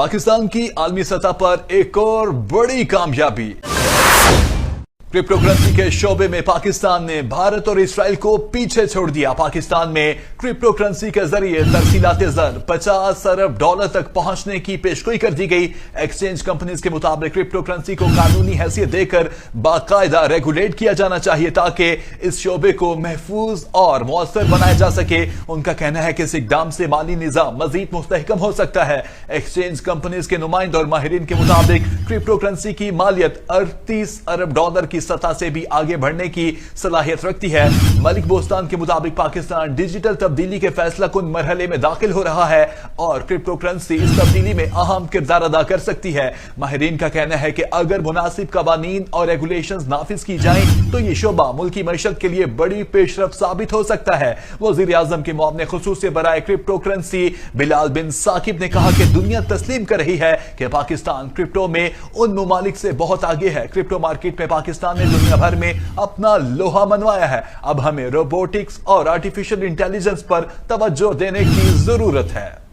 पाकिस्तान की आलमी सतह पर एक और बड़ी कामयाबी। क्रिप्टो करेंसी के शोबे में पाकिस्तान ने भारत और इसराइल को पीछे छोड़ दिया। पाकिस्तान में क्रिप्टो करेंसी के जरिए तरसीलात ज़र 50 अरब डॉलर तक पहुंचने की पेशगोई कर दी गई। एक्सचेंज कंपनीज के मुताबिक क्रिप्टो करेंसी को कानूनी हैसियत देकर बाकायदा रेगुलेट किया जाना चाहिए ताकि इस शोबे को महफूज और मौसर बनाया जा सके। उनका कहना है कि इस इकदाम से माली निजाम मजीद मुस्तहकम हो सकता है। एक्सचेंज कंपनीज के नुमाइंदे और माहिरीन के मुताबिक क्रिप्टो करेंसी की मालियत 38 अरब डॉलर की सतह से भी आगे बढ़ने की सलाहियत रखती है। मलिक बोस्तान के मुताबिक पाकिस्तान डिजिटल तब्दीली के फैसला कुन मरहले में दाखिल हो रहा है और क्रिप्टो करेंसी इस तब्दीली में अहम किरदार अदा कर सकती है। माहिरीन का कहना है कि अगर मुनासिब कवानीन और रेगुलेशंस नाफिज की जाएं तो ये शोबा मुल्की मईशत के लिए बड़ी पेशरफ साबित हो सकता है। वजीर आजम के मुआवने खुसूस बराए क्रिप्टो करेंसी बिलाल बिन साकिब ने कहा कि दुनिया तस्लीम कर रही है कि पाकिस्तान क्रिप्टो में उन मुमालिक से बहुत आगे है। क्रिप्टो मार्केट में पाकिस्तान ने दुनिया भर में अपना लोहा मनवाया है। अब हमें रोबोटिक्स और आर्टिफिशियल इंटेलिजेंस पर तवज्जो देने की जरूरत है।